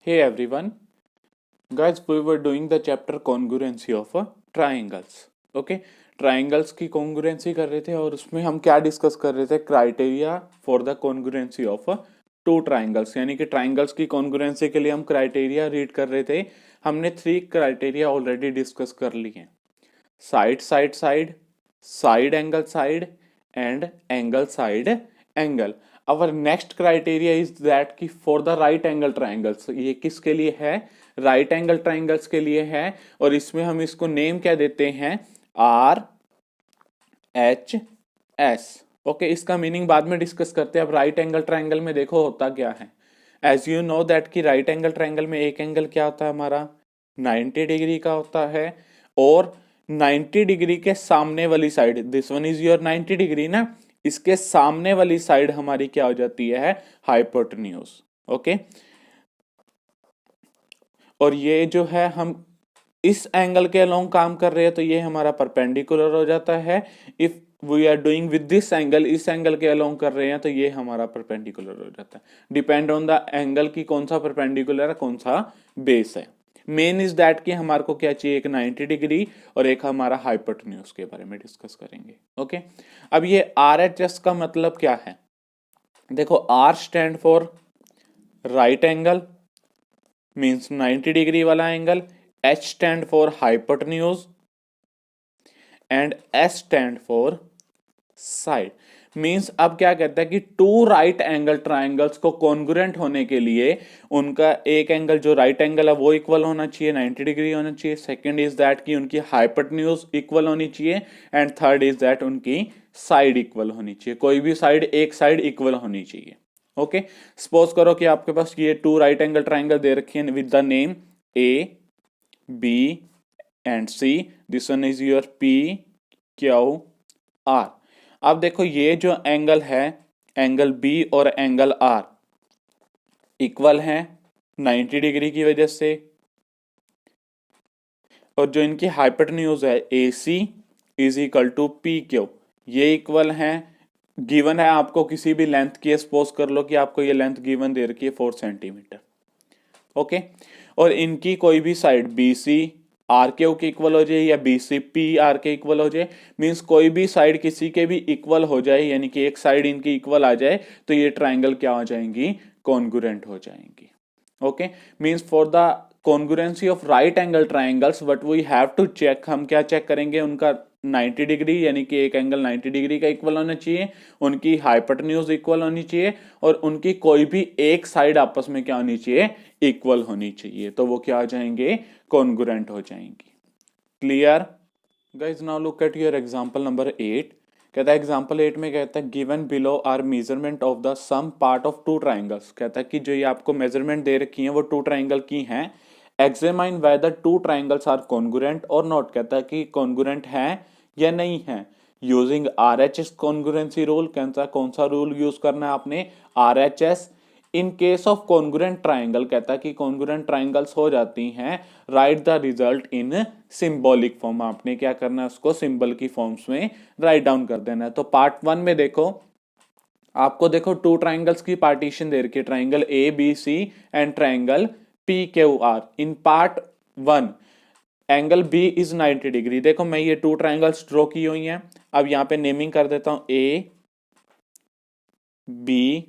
Hey everyone, guys, we were doing the chapter congruency of triangles. Okay, triangles की congruency कर रहे थे और उसमें हम क्या डिस्कस कर रहे थे, criteria for the congruency of two triangles, यानी कि ट्राइंगल्स की कॉन्ग्रुएंसी के लिए हम क्राइटेरिया रीड कर रहे थे। हमने 3 क्राइटेरिया ऑलरेडी डिस्कस कर लिए, side side side, side and angle side angle. Our next criteria is that कि for the right angle triangles, ये किसके लिए है, राइट एंगल ट्राइंगल्स के लिए है। और इसमें हम इसको नेम क्या देते हैं, आर एच एस। ओके, इसका मीनिंग बाद में डिस्कस करते हैं। अब राइट एंगल ट्राइंगल में देखो होता क्या है, एज यू नो दैट कि राइट एंगल ट्राइंगल में एक एंगल क्या होता है हमारा, 90 डिग्री का होता है। और 90 डिग्री के सामने वाली side, this one is your 90 degree ना, इसके सामने वाली साइड हमारी क्या हो जाती है, हाइपोटेन्यूज। ओके, और ये जो है हम इस एंगल के अलोंग काम कर रहे हैं तो ये हमारा परपेंडिकुलर हो जाता है। If we are doing with this angle, इस एंगल के अलोंग कर रहे हैं तो ये हमारा परपेंडिकुलर हो जाता है। डिपेंड ऑन द एंगल की कौन सा परपेंडिकुलर है, कौन सा बेस है। मेन इज दैट कि हमारे को क्या चाहिए, एक 90 डिग्री और एक हमारा हाइपोटेन्यूज के बारे में डिस्कस करेंगे। ओके, अब ये RHS का मतलब क्या है, देखो R stand for right angle, means 90 degree वाला angle, H stand for hypotenuse and S stand for side. Means अब क्या कहता है कि टू राइट एंगल ट्राइंगल्स को कॉन्ग्रुएंट होने के लिए उनका एक एंगल जो राइट एंगल है वो इक्वल होना चाहिए, 90 डिग्री होना चाहिए। सेकंड इज दैट कि उनकी हाइपोटेन्यूज इक्वल होनी चाहिए एंड थर्ड इज दैट उनकी साइड इक्वल होनी चाहिए, कोई भी साइड, एक साइड इक्वल होनी चाहिए। ओके, सपोज करो कि आपके पास ये टू राइट एंगल ट्राइंगल दे रखी है with the name A B and C, this one is your P Q R. अब देखो ये जो एंगल है, एंगल बी और एंगल आर इक्वल है 90 डिग्री की वजह से, और जो इनकी हाइपोटेन्यूज है A C is equal to P Q, ये इक्वल है। गिवन है आपको किसी भी लेंथ की, सपोज कर लो कि आपको ये लेंथ गिवन दे रखी है 4 सेंटीमीटर। ओके, और इनकी कोई भी साइड बी सी आर के के इक्वल हो जाए या बी सी पी आर के इक्वल हो जाए, मीन्स कोई भी साइड किसी के भी इक्वल हो जाए, यानी कि एक साइड इनकी इक्वल आ जाए तो ये ट्राइंगल क्या हो जाएंगी, कॉन्ग्रुएंट हो जाएंगी। Okay, means for the congruency of right angle triangles what we have to check, हम क्या चेक करेंगे, उनका 90 डिग्री यानी कि एक एंगल 90 डिग्री का इक्वल होना चाहिए, उनकी हाइपोटेन्यूज इक्वल होनी चाहिए और उनकी कोई भी एक साइड आपस में क्या होनी चाहिए, इक्वल होनी चाहिए, तो वो क्या हो जाएंगे, कॉन्ग्रुएंट हो जाएंगी। Clear guys, now look at your example number 8। कहता है एग्जांपल 8 में कहता है given below are measurement of the some part of two triangles. कहता है कि जो ये आपको मेजरमेंट दे रखी है वो टू ट्राइंगल की हैं। Examine whether two triangles are congruent और नॉट, कहता है कि कॉन्ग्रुएंट है या नहीं है, यूजिंग RHS कॉन्ग्रुएंसी रूल। कौन सा रूल यूज करना है आपने, RHS। In case of congruent triangle, कहता है कि कॉन्ग्रुएंट ट्राइंगल्स हो जाती हैं, right the result in symbolic form. आपने क्या करना है, उसको सिंबल की फॉर्म्स में राइट डाउन कर देना है। तो पार्ट 1 में देखो, आपको देखो टू ट्राइंगल्स की पार्टीशन दे रखी है, triangle A B C and triangle P Q R. In part 1 angle B is 90 degree. देखो मैं ये टू ट्राइंगल्स ड्रॉ की हुई हैं, अब यहां पे नेमिंग कर देता हूं A B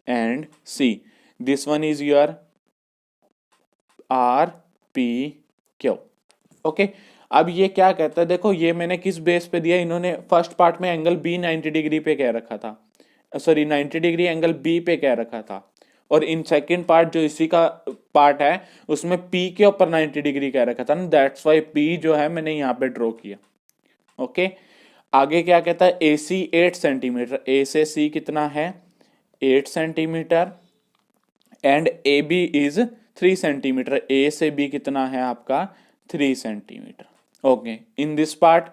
and C. This one is your R P Q. Okay, अब ये क्या कहता है, देखो ये मैंने किस बेस पे दिया, इन्होंने फर्स्ट पार्ट में एंगल बी 90 डिग्री पे कह रखा था, सॉरी 90 डिग्री एंगल बी पे कह रखा था, और इन सेकंड पार्ट जो इसी का पार्ट है उसमें पी के ऊपर 90 डिग्री कह रखा था ना, दैट्स वाई पी जो है मैंने यहाँ पे ड्रॉ किया। ओके, आगे क्या कहता है, ए सी 8 सेंटीमीटर, ए से सी कितना है 8 centimetre and A B is 3 centimetre, A से बी कितना है आपका 3 centimetre. Okay, in this part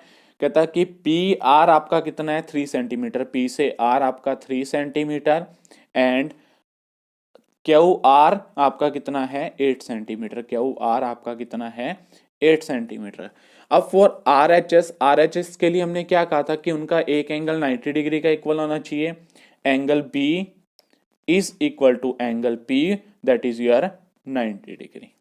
कहता है कि पी आर आपका कितना है 3 सेंटीमीटर, पी से आर आपका 3 सेंटीमीटर एंड क्यू आर आपका कितना है 8 सेंटीमीटर, क्यू आर आपका कितना है 8 सेंटीमीटर। अब फॉर आर एच एस के लिए हमने क्या कहा था कि उनका एक एंगल 90 डिग्री का इक्वल होना चाहिए, angle B is equal to angle P that is your 90 degree.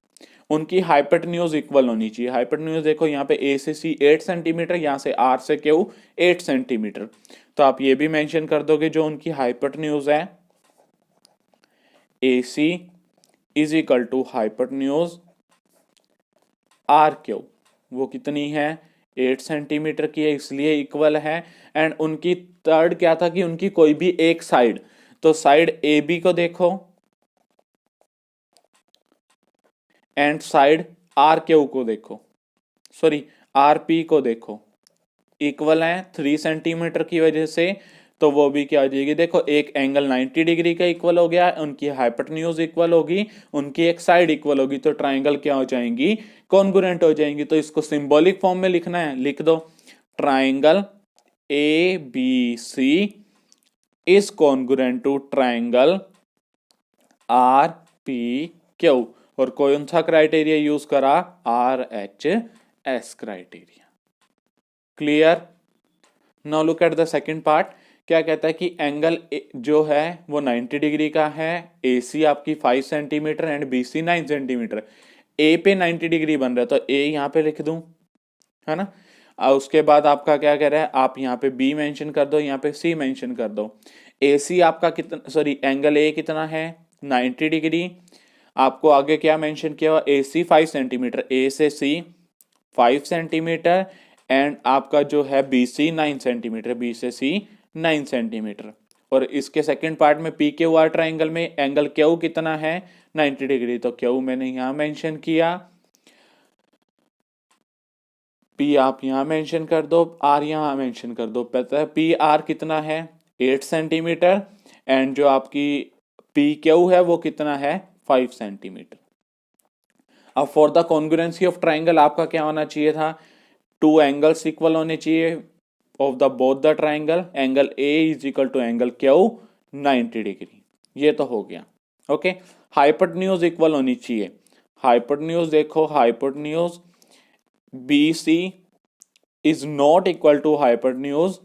उनकी हाइपोटेन्यूज इक्वल होनी चाहिए। हाइपोटेन्यूज देखो यहाँ पे ए से सी 8 सेंटीमीटर, यहाँ से आर से क्यू 8 सेंटीमीटर। तो आप ये भी मेंशन कर दोगे जो उनकी हाइपोटेन्यूज है A C is equal to hypotenuse R Q, वो कितनी है 8 सेंटीमीटर की है, इसलिए इक्वल है। एंड उनकी थर्ड क्या था कि उनकी कोई भी एक साइड, तो साइड ए बी को देखो एंड साइड आर क्यू को देखो, सॉरी आर पी को देखो, इक्वल है 3 सेंटीमीटर की वजह से। तो वो भी क्या हो जाएगी, देखो एक एंगल 90 डिग्री का इक्वल हो गया, उनकी हाइपोटेन्यूज इक्वल होगी, उनकी एक साइड इक्वल होगी, तो ट्राइंगल क्या हो जाएंगी, कॉन्ग्रुएंट हो जाएंगी। तो इसको सिंबॉलिक फॉर्म में लिखना है, लिख दो triangle A B C is congruent to triangle R P Q. और कौन सा क्राइटेरिया यूज करा, R H S criteria. Clear. Now look at the second part. क्या कहता है कि एंगल जो है वो 90 डिग्री का है, ए सी आपकी 5 centimetre and B C 9 centimetre. A पे 90 डिग्री बन रहा है, तो ए यहाँ पे लिख दूं, है ना। उसके बाद आपका क्या कह रहा है, आप यहाँ पे बी मेंशन कर दो, यहाँ पे सी मेंशन कर दो। ए सी आपका कितना, सॉरी एंगल ए कितना है 90 डिग्री। आपको आगे क्या मेंशन किया हुआ, ए सी 5 सेंटीमीटर, ए से सी 5 सेंटीमीटर एंड आपका जो है बी सी 9 सेंटीमीटर, बी से सी 9 सेंटीमीटर। और इसके सेकंड पार्ट में पी क्यू आर ट्राइंगल में एंगल क्यू कितना है 90 डिग्री, तो क्यू मैंने यहां मेंशन किया, पी आप यहां मेंशन कर दो, आर यहां मेंशन कर दो। पता है पी आर कितना है 8 सेंटीमीटर एंड जो आपकी पी क्यू है वो कितना है 5 सेंटीमीटर। अब for the congruency of triangle आपका क्या होना चाहिए था, टू एंगल्स इक्वल होने चाहिए of the both the triangle, angle A is equal to angle Q 90 degree, ये तो हो गया। ओके, हाइपोटेन्यूज इक्वल होनी चाहिए। हाइपोटेन्यूज देखो, hypotenuse B C is not equal to hypotenuse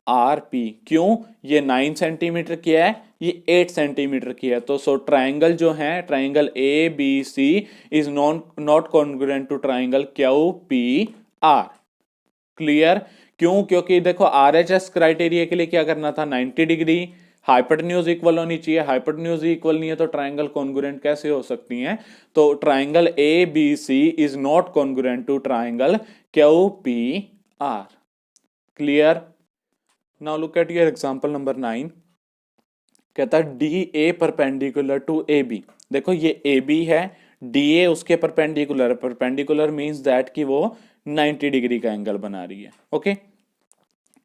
R P. क्यों, ये 9 सेंटीमीटर की है, ये 8 सेंटीमीटर की है। तो सो ट्राइंगल जो है, triangle A B C is not congruent to triangle Q P R. Clear. क्यों, क्योंकि देखो आरएचएस क्राइटेरिया के लिए क्या करना था 90 डिग्री, हाइपोटेन्यूज इक्वल होनी चाहिए। हाइपोटेन्यूज इक्वल नहीं है तो ट्राइंगल कॉन्ग्रुएंट कैसे हो सकती हैं। तो triangle A B C is not congruent to triangle Q P R. Clear. Now look at your example number 9। कहता है D A perpendicular to A B. देखो ये ए बी है, डी ए उसके परपेंडिकुलर, परपेंडिकुलर मींस दैट कि वो 90 degree का angle बना रही है। Okay,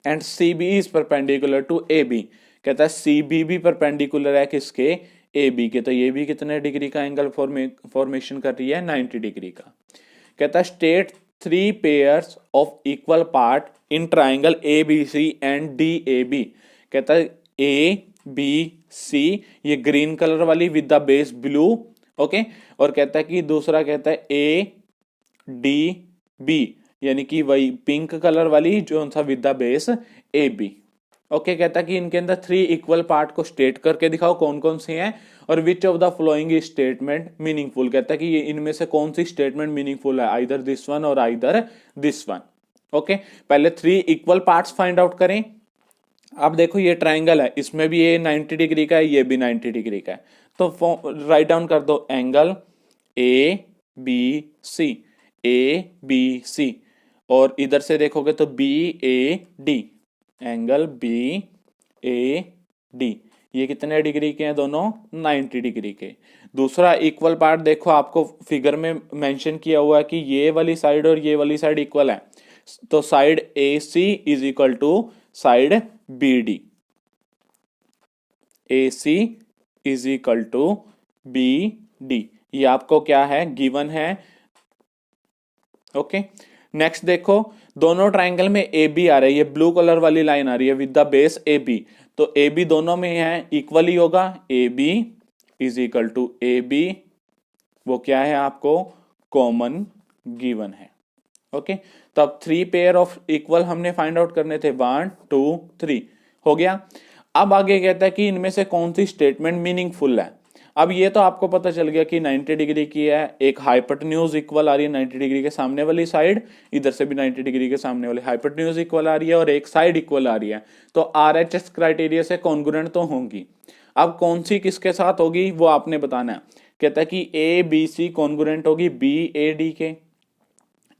and C B is perpendicular to A B. कहता है सी बी भी परपेंडिकुलर है किसके, ए बी के। तो ये भी कितने डिग्री का एंगल फॉर्मेशन कर रही है 90 डिग्री का। कहता है state 3 pairs of equal part in triangle A B C and D A B. कहता है ए बी सी, ये ग्रीन कलर वाली with the base blue. Okay, और कहता है कि दूसरा कहता है ए डी बी, यानी कि वही पिंक कलर वाली जो सा with the base A B. Okay, कहता है कि इनके अंदर 3 इक्वल पार्ट को स्टेट करके दिखाओ कौन कौन से हैं, और which of the following statement meaningful. कहता है कि ये इनमें से कौन सी स्टेटमेंट मीनिंगफुल है, आइदर दिस वन और आइदर दिस वन। ओके, पहले 3 इक्वल पार्ट्स फाइंड आउट करें। अब देखो ये ट्राइंगल है, इसमें भी ये 90 डिग्री का है, ये भी 90 डिग्री का है। तो राइट डाउन कर दो angle A B C, A B C, और इधर से देखोगे तो B A D, angle B A D, ये कितने डिग्री के हैं दोनों 90 डिग्री के। दूसरा इक्वल पार्ट देखो, आपको फिगर में मेंशन किया हुआ है कि ये वाली साइड और ये वाली साइड इक्वल है, तो side A C is equal to side B D, A C is equal to B D, ये आपको क्या है गिवन है। ओके, नेक्स्ट देखो, दोनों ट्राइंगल में ए बी आ रही है, ब्लू कलर वाली लाइन आ रही है with the base A B, तो ए बी दोनों में है इक्वल ही होगा, A B is equal to A B, वो क्या है आपको कॉमन गिवन है। ओके, तो अब 3 पेयर ऑफ इक्वल हमने फाइंड आउट करने थे, 1 2 3 हो गया। अब आगे कहता है कि इनमें से कौन सी स्टेटमेंट मीनिंगफुल है। अब ये तो आपको पता चल गया कि 90 डिग्री की है, एक हाइपोटेन्यूज इक्वल आ रही है 90 डिग्री के सामने वाली साइड, इधर से भी 90 डिग्री के सामने वाली हाइपोटेन्यूज इक्वल आ रही है और एक साइड इक्वल आ रही है, तो RHS क्राइटेरिया से कॉन्ग्रुएंट तो होंगी। अब कौन सी किसके साथ होगी वो आपने बताना है। कहता है कि ABC कॉन्ग्रुएंट होगी BAD के,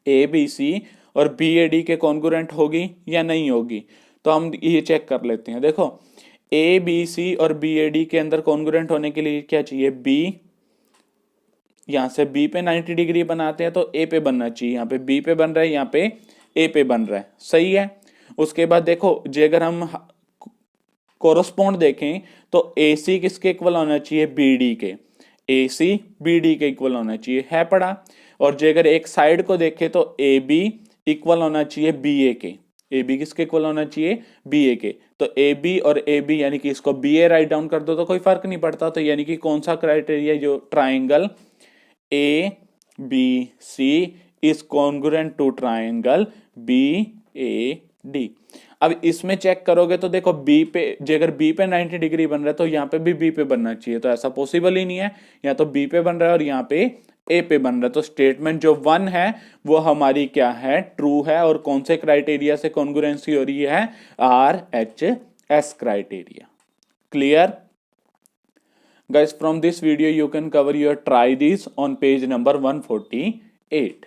ABC और BAD के कॉन्ग्रुएंट होगी या नहीं होगी, तो हम ये चेक कर लेते हैं। देखो ABC और BAD के अंदर कॉन्ग्रुएंट होने के लिए क्या चाहिए, B, यहां से B पे 90 डिग्री बनाते हैं तो A पे बनना चाहिए, यहाँ पे B पे बन रहा है, यहाँ पे A पे बन रहा है, सही है। उसके बाद देखो जे अगर हम कोरोस्पोंड देखें तो AC किसके इक्वल होना चाहिए, BD के, AC BD के इक्वल होना चाहिए, है पढ़ा। और जे अगर एक साइड को देखें तो AB इक्वल होना चाहिए BA के, AB किसके इक्वल होना चाहिए, BA के। तो AB और AB यानी कि इसको BA राइट डाउन कर दो तो कोई फर्क नहीं पड़ता। तो यानी कि कौन सा क्राइटेरिया, जो triangle ABC is congruent to triangle BAD। अब इसमें चेक करोगे तो देखो B पे, जे अगर B पे 90 डिग्री बन रहा है तो यहाँ पे भी B पे बनना चाहिए, तो ऐसा पॉसिबल ही नहीं है। यहाँ तो B पे बन रहा है और यहाँ पे A पे बन रहा है, तो स्टेटमेंट जो 1 है वो हमारी क्या है, ट्रू है। और कौन से क्राइटेरिया से कॉन्ग्रुएंसी हो रही है, RHS criteria. Clear guys, from this video you can cover your try these on page number 148.